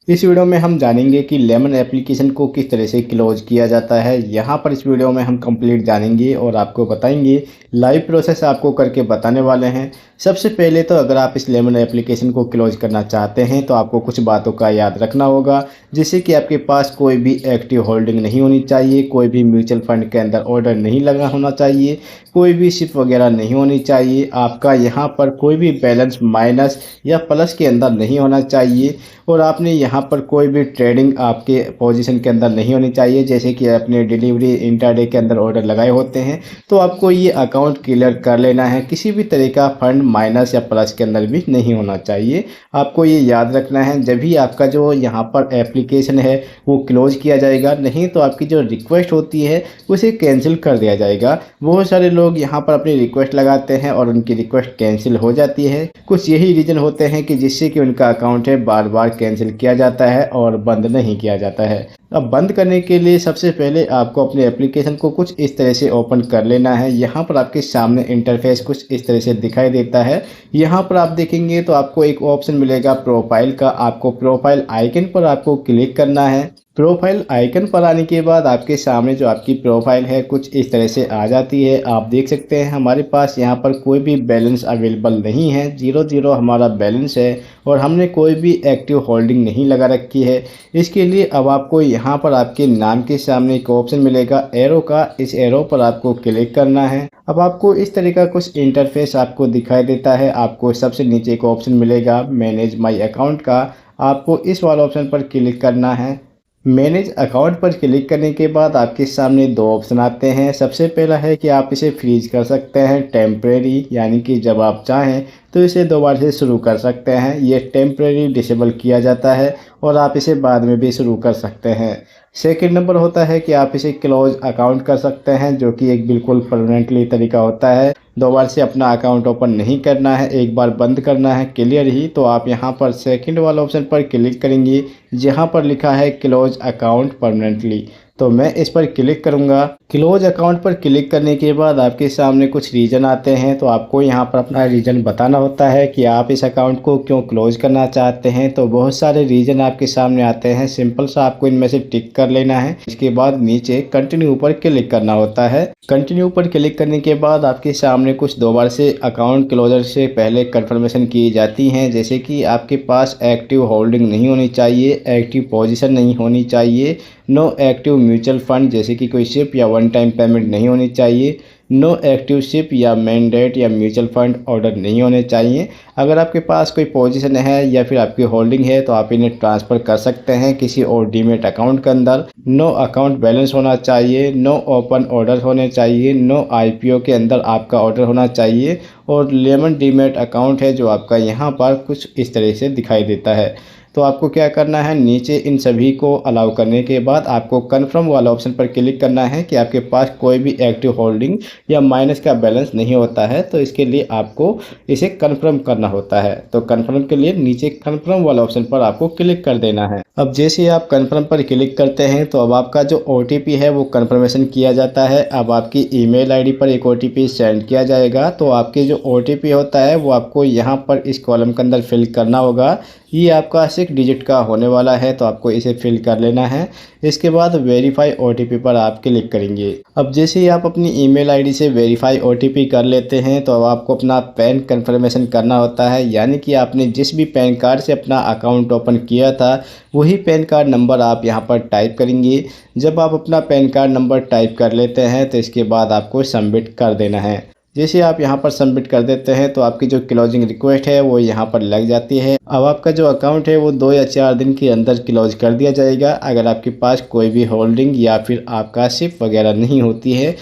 इस वीडियो में हम जानेंगे कि लेमन एप्लीकेशन को किस तरह से क्लोज किया जाता है। यहाँ पर इस वीडियो में हम कंप्लीट जानेंगे और आपको बताएंगे, लाइव प्रोसेस आपको करके बताने वाले हैं। सबसे पहले तो अगर आप इस लेमन एप्लीकेशन को क्लोज करना चाहते हैं तो आपको कुछ बातों का याद रखना होगा, जैसे कि आपके पास कोई भी एक्टिव होल्डिंग नहीं होनी चाहिए, कोई भी म्यूचुअल फंड के अंदर ऑर्डर नहीं लगा होना चाहिए, कोई भी शिप वगैरह नहीं होनी चाहिए, आपका यहाँ पर कोई भी बैलेंस माइनस या प्लस के अंदर नहीं होना चाहिए और आपने यहाँ पर कोई भी ट्रेडिंग आपके पोजीशन के अंदर नहीं होनी चाहिए। जैसे कि आपने डिलीवरी इंट्राडे के अंदर ऑर्डर लगाए होते हैं तो आपको ये अकाउंट क्लियर कर लेना है। किसी भी तरह का फंड माइनस या प्लस के अंदर भी नहीं होना चाहिए। आपको ये याद रखना है, जब भी आपका जो यहाँ पर एप्लीकेशन है वो क्लोज किया जाएगा, नहीं तो आपकी जो रिक्वेस्ट होती है उसे कैंसिल कर दिया जाएगा। बहुत सारे लोग यहाँ पर अपनी रिक्वेस्ट लगाते हैं और उनकी रिक्वेस्ट कैंसिल हो जाती है। कुछ यही रीज़न होते हैं कि जिससे कि उनका अकाउंट है बार बार कैंसिल किया जाता है और बंद नहीं किया जाता है। अब बंद करने के लिए सबसे पहले आपको अपने एप्लीकेशन को कुछ इस तरह से ओपन कर लेना है। यहाँ पर आपके सामने इंटरफेस कुछ इस तरह से दिखाई देता है। यहाँ पर आप देखेंगे तो आपको एक ऑप्शन मिलेगा प्रोफाइल का। आपको प्रोफाइल आइकन पर आपको क्लिक करना है। प्रोफाइल आइकन पर आने के बाद आपके सामने जो आपकी प्रोफाइल है कुछ इस तरह से आ जाती है। आप देख सकते हैं हमारे पास यहाँ पर कोई भी बैलेंस अवेलेबल नहीं है, 0 हमारा बैलेंस है और हमने कोई भी एक्टिव होल्डिंग नहीं लगा रखी है। इसके लिए अब आपको यहाँ पर आपके नाम के सामने एक ऑप्शन मिलेगा एरो का, इस एरो पर आपको क्लिक करना है। अब आपको इस तरह का कुछ इंटरफेस आपको दिखाई देता है। आपको सबसे नीचे एक ऑप्शन मिलेगा मैनेज माई अकाउंट का, आपको इस वाला ऑप्शन पर क्लिक करना है। मैनेज अकाउंट पर क्लिक करने के बाद आपके सामने दो ऑप्शन आते हैं। सबसे पहला है कि आप इसे फ्रीज कर सकते हैं टेम्परेरी, यानी कि जब आप चाहें तो इसे दोबारा से शुरू कर सकते हैं। ये टेम्परेरी डिसेबल किया जाता है और आप इसे बाद में भी शुरू कर सकते हैं। सेकंड नंबर होता है कि आप इसे क्लोज अकाउंट कर सकते हैं, जो कि एक बिल्कुल परमानेंटली तरीका होता है। दोबारा से अपना अकाउंट ओपन नहीं करना है, एक बार बंद करना है क्लियर ही। तो आप यहाँ पर सेकंड वाला ऑप्शन पर क्लिक करेंगे जहाँ पर लिखा है क्लोज अकाउंट परमानेंटली, तो मैं इस पर क्लिक करूँगा। क्लोज अकाउंट पर क्लिक करने के बाद आपके सामने कुछ रीज़न आते हैं, तो आपको यहाँ पर अपना रीज़न बताना होता है कि आप इस अकाउंट को क्यों क्लोज करना चाहते हैं। तो बहुत सारे रीज़न आपके सामने आते हैं, सिंपल सा आपको इनमें से टिक कर लेना है। इसके बाद नीचे कंटिन्यू पर क्लिक करना होता है। कंटिन्यू पर क्लिक करने के बाद आपके सामने कुछ दोबारा से अकाउंट क्लोजर से पहले कंफर्मेशन की जाती हैं, जैसे कि आपके पास एक्टिव होल्डिंग नहीं होनी चाहिए, एक्टिव पोजीशन नहीं होनी चाहिए, नो एक्टिव म्यूचुअल फंड जैसे कि कोई शिप या वन टाइम पेमेंट नहीं होनी चाहिए, नो एक्टिव शिप या मैंडेट या म्यूचुअल फंड ऑर्डर नहीं होने चाहिए। अगर आपके पास कोई पोजीशन है या फिर आपकी होल्डिंग है तो आप इन्हें ट्रांसफ़र कर सकते हैं किसी और डीमेट अकाउंट के अंदर। नो अकाउंट बैलेंस होना चाहिए, नो ओपन ऑर्डर होने चाहिए, नो आईपीओ के अंदर आपका ऑर्डर होना चाहिए और लेमन डीमेट अकाउंट है जो आपका यहाँ पर कुछ इस तरह से दिखाई देता है। तो आपको क्या करना है, नीचे इन सभी को अलाउ करने के बाद आपको कन्फर्म वाला ऑप्शन पर क्लिक करना है कि आपके पास कोई भी एक्टिव होल्डिंग या माइनस का बैलेंस नहीं होता है। तो इसके लिए आपको इसे कन्फर्म करना होता है। तो कन्फर्म के लिए नीचे कन्फर्म वाला ऑप्शन पर आपको क्लिक कर देना है। अब जैसे आप कन्फर्म पर क्लिक करते हैं तो अब आपका जो OTP है वो कन्फर्मेशन किया जाता है। अब आपकी ईमेल आईडी पर एक OTP सेंड किया जाएगा। तो आपके जो OTP होता है वो आपको यहाँ पर इस कॉलम के अंदर फिल करना होगा। ये आपका 6 डिजिट का होने वाला है, तो आपको इसे फिल कर लेना है। इसके बाद वेरीफाई OTP पर आप क्लिक करेंगे। अब जैसे ही आप अपनी ईमेल आईडी से वेरीफाई OTP कर लेते हैं तो अब आपको अपना पैन कन्फर्मेशन करना होता है, यानी कि आपने जिस भी पैन कार्ड से अपना अकाउंट ओपन किया था वही पैन कार्ड नंबर आप यहाँ पर टाइप करेंगे। जब आप अपना पैन कार्ड नंबर टाइप कर लेते हैं तो इसके बाद आपको सबमिट कर देना है। जैसे आप यहाँ पर सबमिट कर देते हैं तो आपकी जो क्लोजिंग रिक्वेस्ट है वो यहाँ पर लग जाती है। अब आपका जो अकाउंट है वो 2 या 4 दिन के अंदर क्लोज कर दिया जाएगा, अगर आपके पास कोई भी होल्डिंग या फिर आपका शिप वगैरह नहीं होती है।